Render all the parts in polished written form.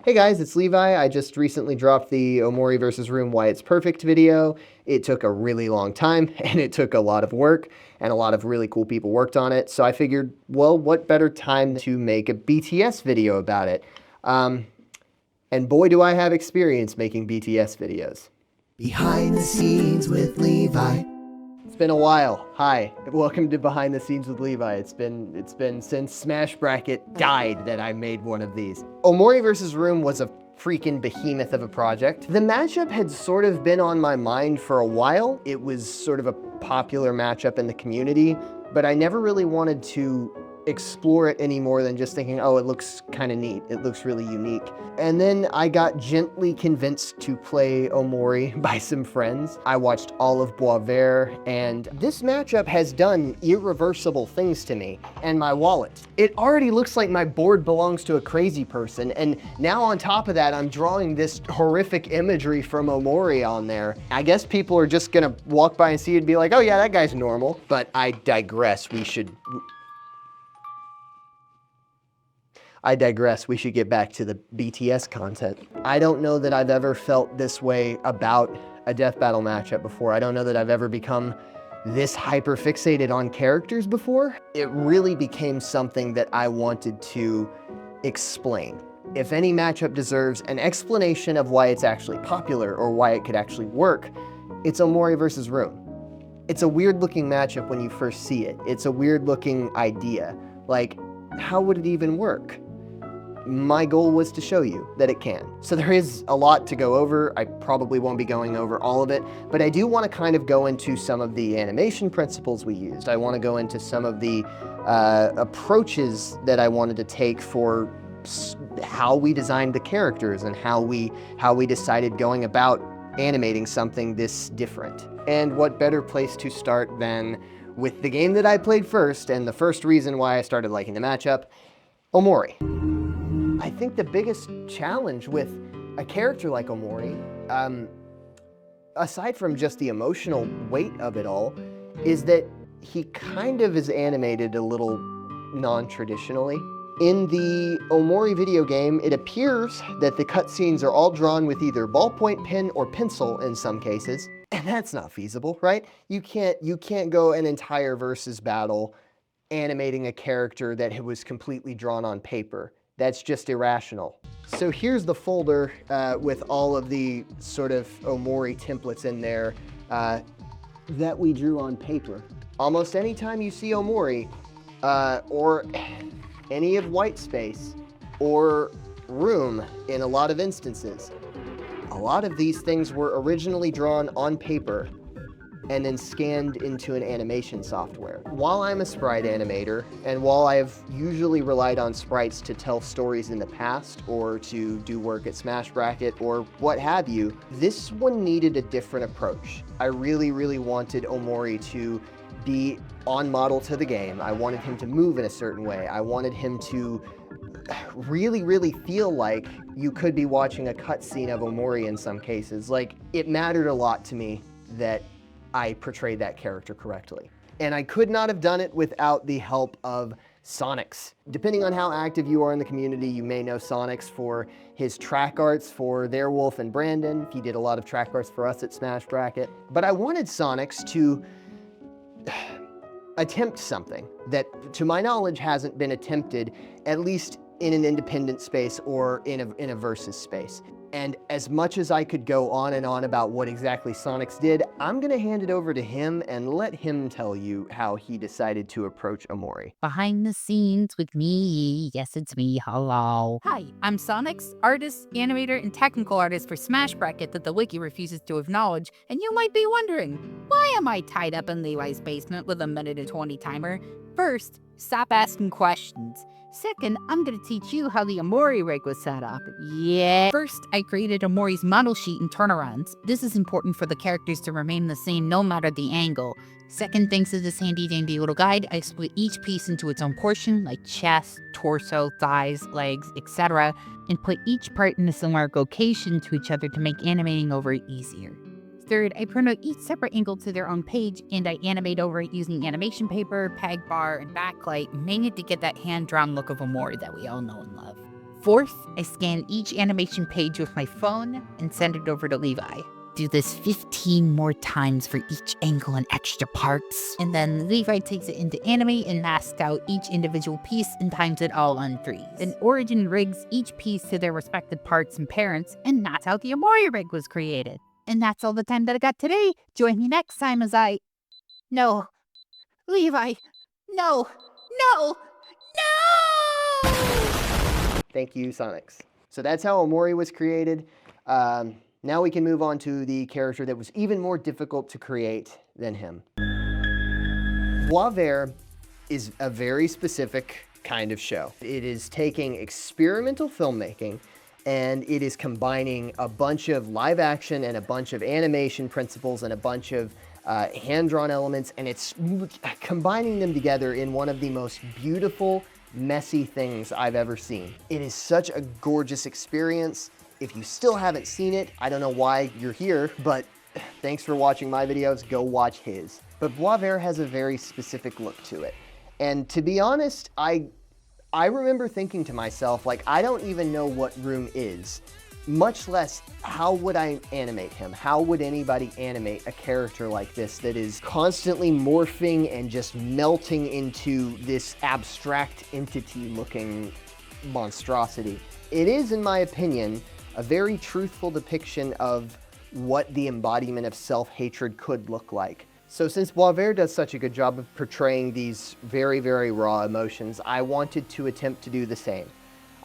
Hey guys, it's Levi. I just recently dropped the Omori vs. Room Why It's Perfect video. It took a really long time, and it took a lot of work, and a lot of really cool people worked on it. So I figured, well, what better time to make a BTS video about it? And boy, do I have experience making BTS videos. Behind the scenes with Levi. It's been a while. Hi, welcome to Behind the Scenes with Levi. It's been since Smash Bracket died that I made one of these. Omori vs. Room was a freaking behemoth of a project. The matchup had sort of been on my mind for a while. It was sort of a popular matchup in the community, but I never really wanted to explore it any more than just thinking, oh, it looks kind of neat. It looks really unique. And then I got gently convinced to play Omori by some friends. I watched all of Boisvert, and this matchup has done irreversible things to me and my wallet. It already looks like my board belongs to a crazy person, and now on top of that, I'm drawing this horrific imagery from Omori on there. I guess people are just gonna walk by and see it and be like, oh yeah, that guy's normal. But I digress. I digress, we should get back to the BTS content. I don't know that I've ever felt this way about a death battle matchup before. I don't know that I've ever become this hyper fixated on characters before. It really became something that I wanted to explain. If any matchup deserves an explanation of why it's actually popular or why it could actually work, it's Omori vs. Room. It's a weird looking matchup when you first see it. It's a weird looking idea. Like, how would it even work? My goal was to show you that it can. So there is a lot to go over. I probably won't be going over all of it, but I do want to kind of go into some of the animation principles we used. I want to go into some of the approaches that I wanted to take for how we designed the characters and how we decided going about animating something this different. And what better place to start than with the game that I played first, and the first reason why I started liking the matchup, Omori. I think the biggest challenge with a character like Omori, aside from just the emotional weight of it all, is that he kind of is animated a little non-traditionally. In the Omori video game, it appears that the cutscenes are all drawn with either ballpoint pen or pencil in some cases, and that's not feasible, right? You can't go an entire versus battle animating a character that was completely drawn on paper. That's just irrational. So here's the folder with all of the sort of Omori templates in there that we drew on paper. Almost any time you see Omori, or any of White Space, or Room in a lot of instances, a lot of these things were originally drawn on paper and then scanned into an animation software. While I'm a Sprite animator, and while I've usually relied on sprites to tell stories in the past, or to do work at Smash Bracket, or what have you, this one needed a different approach. I really, really wanted Omori to be on model to the game. I wanted him to move in a certain way. I wanted him to really, really feel like you could be watching a cutscene of Omori in some cases. Like, it mattered a lot to me that I portrayed that character correctly. And I could not have done it without the help of Sonics. Depending on how active you are in the community, you may know Sonics for his track arts for Theirwolf and Brandon. He did a lot of track arts for us at Smash Bracket. But I wanted Sonics to attempt something that, to my knowledge, hasn't been attempted, at least in an independent space or in a versus space. And as much as I could go on and on about what exactly Sonics did, I'm gonna hand it over to him and let him tell you how he decided to approach Omori. Behind the scenes with me. Yes, it's me. Hello. Hi, I'm Sonics, artist, animator, and technical artist for Smash Bracket that the wiki refuses to acknowledge, and you might be wondering, why am I tied up in Levi's basement with a 1:20 timer? First, stop asking questions. Second, I'm gonna teach you how the Omori rig was set up. Yeah. First, I created Omori's model sheet and turnarounds. This is important for the characters to remain the same no matter the angle. Second, thanks to this handy dandy little guide, I split each piece into its own portion, like chest, torso, thighs, legs, etc., and put each part in a similar location to each other to make animating over it easier. Third, I print out each separate angle to their own page, and I animate over it using animation paper, peg bar, and backlight, mainly to get that hand-drawn look of Omori that we all know and love. Fourth, I scan each animation page with my phone and send it over to Levi. Do this 15 more times for each angle and extra parts. And then Levi takes it into Animate and masks out each individual piece and times it all on 3. Then Origin rigs each piece to their respective parts and parents, and that's how the Omori rig was created. And that's all the time that I got today. Join me next time as I... No. Levi. No. No. No! Thank you, Sonics. So that's how Omori was created. Now we can move on to the character that was even more difficult to create than him. Voir Ver is a very specific kind of show. It is taking experimental filmmaking and it is combining a bunch of live action and a bunch of animation principles and a bunch of hand-drawn elements, and it's combining them together in one of the most beautiful, messy things I've ever seen. It is such a gorgeous experience. If you still haven't seen it, I don't know why you're here, but thanks for watching my videos, go watch his. But Voir Ver has a very specific look to it. And to be honest, I remember thinking to myself, like, I don't even know what Room is, much less how would I animate him? How would anybody animate a character like this that is constantly morphing and just melting into this abstract entity looking monstrosity? It is, in my opinion, a very truthful depiction of what the embodiment of self-hatred could look like. So since Voir Ver does such a good job of portraying these very, very raw emotions, I wanted to attempt to do the same.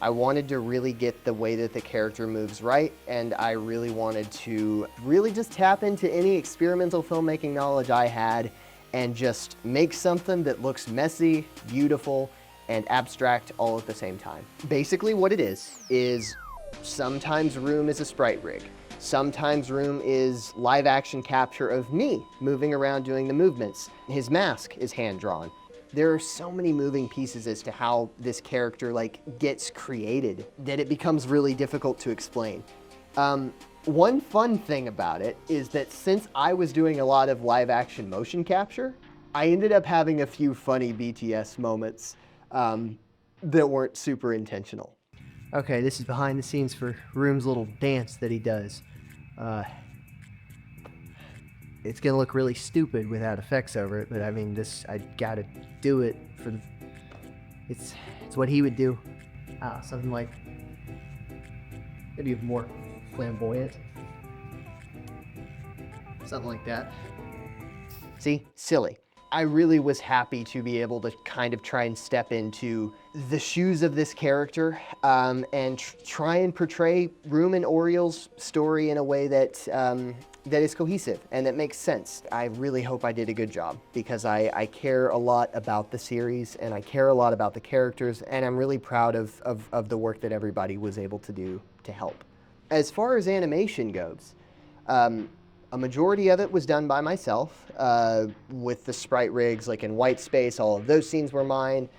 I wanted to really get the way that the character moves right, and I really wanted to really just tap into any experimental filmmaking knowledge I had and just make something that looks messy, beautiful, and abstract all at the same time. Basically what it is sometimes Room is a sprite rig. Sometimes Room is live action capture of me moving around doing the movements. His mask is hand-drawn. There are so many moving pieces as to how this character gets created that it becomes really difficult to explain. One fun thing about it is that since I was doing a lot of live action motion capture, I ended up having a few funny BTS moments that weren't super intentional. Okay, this is behind the scenes for Room's little dance that he does. It's gonna look really stupid without effects over it, but I mean, I gotta do it for the... It's what he would do. Something like... maybe more flamboyant. Something like that. See? Silly. I really was happy to be able to kind of try and step into the shoes of this character and try and portray Room and Oriel's story in a way that that is cohesive and that makes sense. I really hope I did a good job because I care a lot about the series and I care a lot about the characters, and I'm really proud of the work that everybody was able to do to help. As far as animation goes, a majority of it was done by myself with the sprite rigs, like in white space, all of those scenes were mine.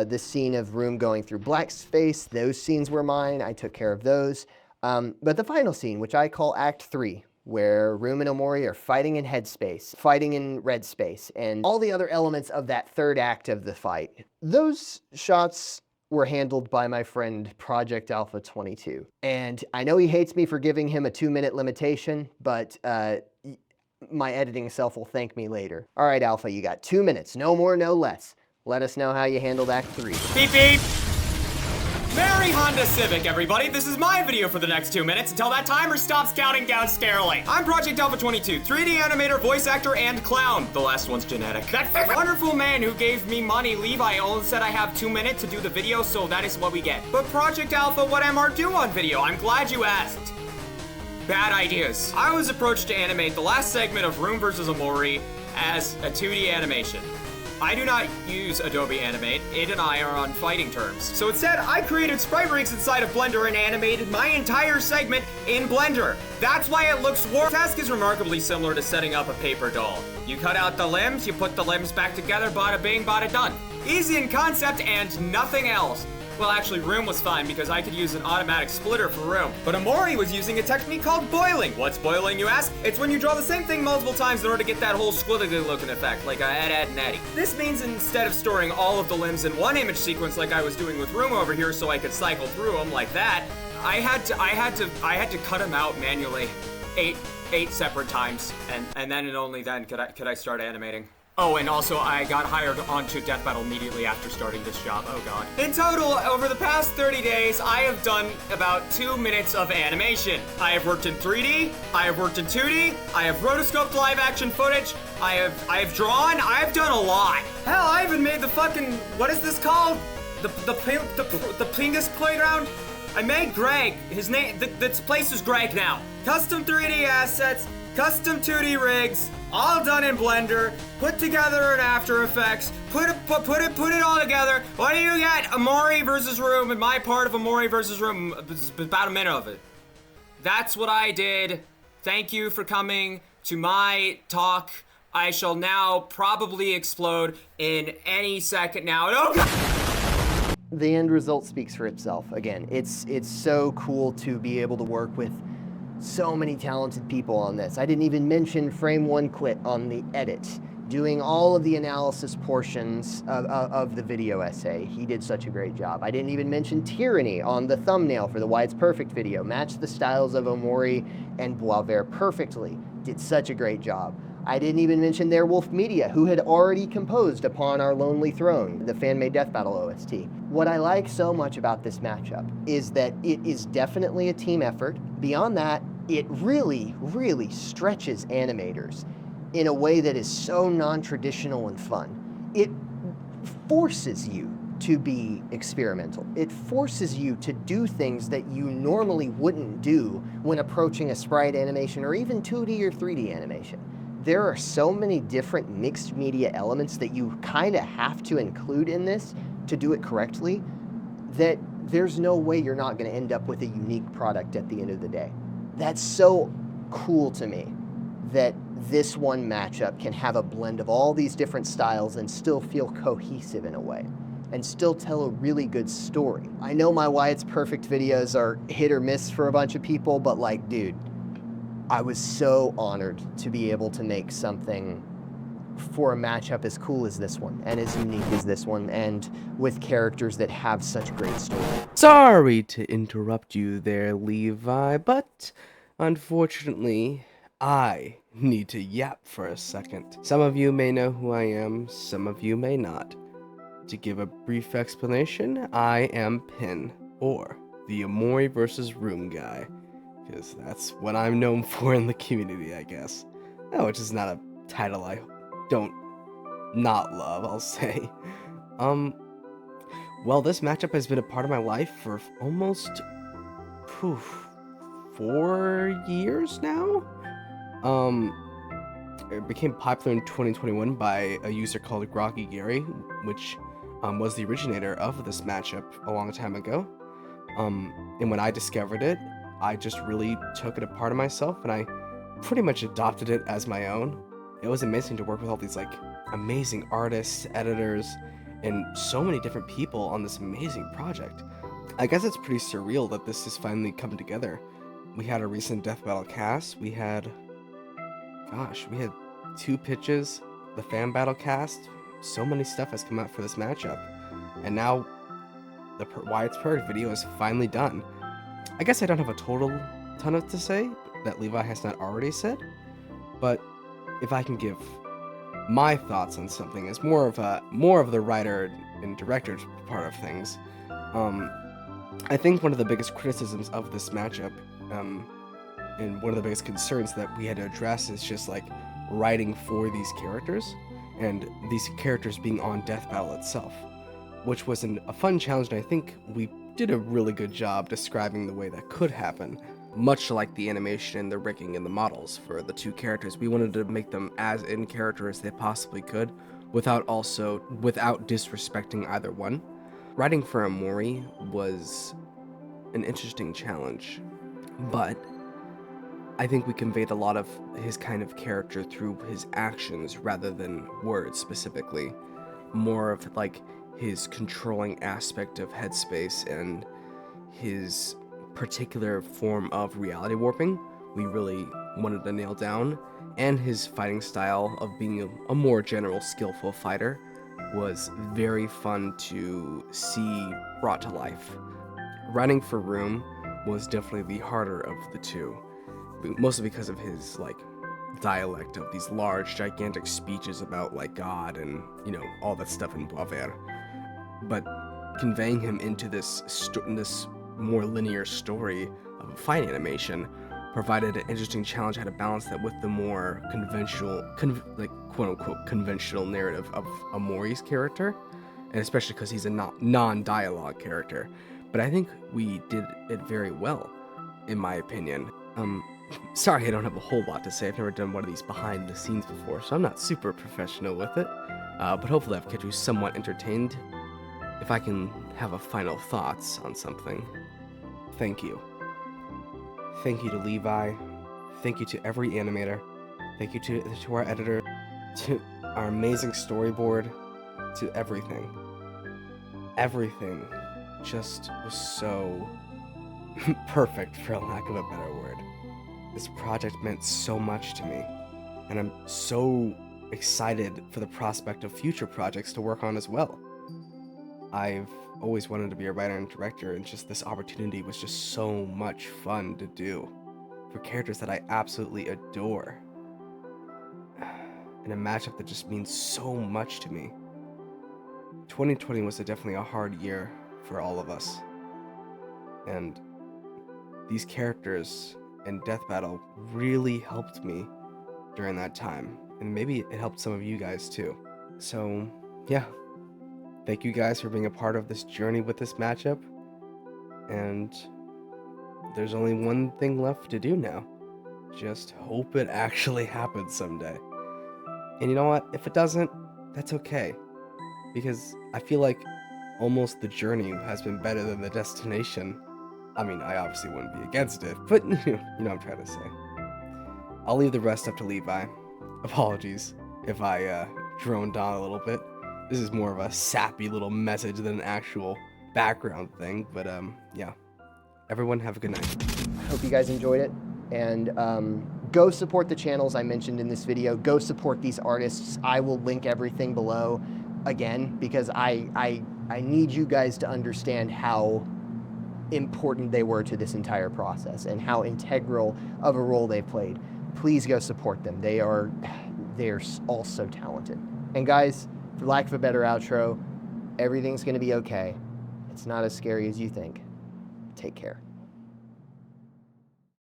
This scene of Room going through black space, those scenes were mine. I took care of those. But the final scene, which I call Act 3, where Room and Omori are fighting in headspace, fighting in red space, and all the other elements of that third act of the fight, those shots were handled by my friend Project Alpha 22. And I know he hates me for giving him a 2-minute limitation, but my editing self will thank me later. All right, Alpha, you got 2 minutes, no more, no less. Let us know how you handled Act 3. Beep beep! Merry Honda Civic, everybody! This is my video for the next 2 minutes until that timer stops counting down scarily. I'm Project Alpha 22, 3D animator, voice actor, and clown. The last one's genetic. That wonderful man who gave me money, Levi, only said I have 2 minutes to do the video, so that is what we get. But Project Alpha, what MR do on video? I'm glad you asked. Bad ideas. I was approached to animate the last segment of Room vs. Omori as a 2D animation. I do not use Adobe Animate. It and I are on fighting terms. So instead, I created sprite rigs inside of Blender and animated my entire segment in Blender. That's why it looks warped. The task is remarkably similar to setting up a paper doll. You cut out the limbs, you put the limbs back together, bada bing, bada done. Easy in concept and nothing else. Well, actually, Room was fine because I could use an automatic splitter for Room. But Omori was using a technique called boiling. What's boiling, you ask? It's when you draw the same thing multiple times in order to get that whole squiggly looking effect, like a Ed and Eddie. This means instead of storing all of the limbs in one image sequence like I was doing with Room over here so I could cycle through them like that, I had to cut them out manually eight separate times, and then and only then could I start animating. Oh, and also I got hired onto Death Battle immediately after starting this job. Oh god. In total, over the past 30 days, I have done about 2 minutes of animation. I have worked in 3D, I have worked in 2D, I have rotoscoped live action footage, I have drawn, I've done a lot. Hell, I even made the fucking, what is this called? The Pingus playground? I made Greg. His name, this place is Greg now. Custom 3D assets, custom 2D rigs, all done in Blender, put together in After Effects, put it all together. What do you get? Omori versus Room, and my part of Omori versus Room, about a minute of it. That's what I did. Thank you for coming to my talk. I shall now probably explode in any second now. Oh god! The end result speaks for itself. Again, it's so cool to be able to work with so many talented people on this. I didn't even mention Frame One Quit on the edit, doing all of the analysis portions of the video essay. He did such a great job. I didn't even mention Tyranny on the thumbnail for the Why It's Perfect video. Matched the styles of Omori and Boisvert perfectly. Did such a great job. I didn't even mention Wolf Media, who had already composed Upon Our Lonely Throne, the fan-made Death Battle OST. What I like so much about this matchup is that it is definitely a team effort. Beyond that, it really, really stretches animators in a way that is so non-traditional and fun. It forces you to be experimental. It forces you to do things that you normally wouldn't do when approaching a sprite animation or even 2D or 3D animation. There are so many different mixed media elements that you kind of have to include in this to do it correctly, that there's no way you're not going to end up with a unique product at the end of the day. That's so cool to me, that this one matchup can have a blend of all these different styles and still feel cohesive in a way, and still tell a really good story. I know my Why It's Perfect videos are hit or miss for a bunch of people, but like, dude, I was so honored to be able to make something for a matchup as cool as this one, and as unique as this one, and with characters that have such great stories. Sorry to interrupt you there, Levi, but unfortunately, I need to yap for a second. Some of you may know who I am, some of you may not. To give a brief explanation, I am Pin, or the Omori vs. Room guy, because that's what I'm known for in the community, I guess. Oh, which is not a title I don't not love, I'll say. Well, this matchup has been a part of my life for almost 4 years now. It became popular in 2021 by a user called Groggy Gary, which was the originator of this matchup a long time ago. And when I discovered it, I just really took it apart of myself, and I pretty much adopted it as my own. It was amazing to work with all these like amazing artists, editors, and so many different people on this amazing project. I guess it's pretty surreal that this has finally come together. We had a recent Death Battle cast, we had 2 pitches, the fan battle cast, so many stuff has come out for this matchup. And now the Why It's Perfect video is finally done. I guess I don't have a total ton to say that Levi has not already said, but if I can give my thoughts on something as more of the writer and director part of things, I think one of the biggest criticisms of this matchup, and one of the biggest concerns that we had to address is just like writing for these characters, and these characters being on Death Battle itself, which was a fun challenge, and I think we did a really good job describing the way that could happen. Much like the animation and the rigging and the models for the 2 characters, we wanted to make them as in character as they possibly could, without disrespecting either one. Writing for Omori was an interesting challenge, but I think we conveyed a lot of his kind of character through his actions rather than words specifically. More of like his controlling aspect of headspace and his particular form of reality warping we really wanted to nail down, and his fighting style of being a more general skillful fighter was very fun to see brought to life. Writing for Room was definitely the harder of the two, mostly because of his dialect of these large gigantic speeches about God and all that stuff in Boisvert. But conveying him into this more linear story of a fight animation provided an interesting challenge how to balance that with the more conventional, quote-unquote conventional narrative of Omori's character, and especially because he's a non-dialogue character. But I think we did it very well, in my opinion. Sorry I don't have a whole lot to say. I've never done one of these behind the scenes before, so I'm not super professional with it. But hopefully I've kept you somewhat entertained. If I can have a final thoughts on something. Thank you. Thank you to Levi. Thank you to every animator. Thank you to our editor, to our amazing storyboard, to everything. Everything just was so perfect, for lack of a better word. This project meant so much to me, and I'm so excited for the prospect of future projects to work on as well. I've always wanted to be a writer and director, and just this opportunity was just so much fun to do for characters that I absolutely adore, in a matchup that just means so much to me. 2020 was definitely a hard year for all of us, and these characters and Death Battle really helped me during that time, and maybe it helped some of you guys too. So yeah, thank you guys for being a part of this journey with this matchup, and there's only one thing left to do now. Just hope it actually happens someday. And you know what? If it doesn't, that's okay, because I feel like almost the journey has been better than the destination. I mean, I obviously wouldn't be against it, but you know what I'm trying to say. I'll leave the rest up to Levi. Apologies if I droned on a little bit. This is more of a sappy little message than an actual background thing, but yeah. Everyone have a good night. I hope you guys enjoyed it, and go support the channels I mentioned in this video. Go support these artists. I will link everything below again, because I need you guys to understand how important they were to this entire process and how integral of a role they played. Please go support them. They're all so talented. And guys, for lack of a better outro, everything's gonna be okay. It's not as scary as you think. Take care.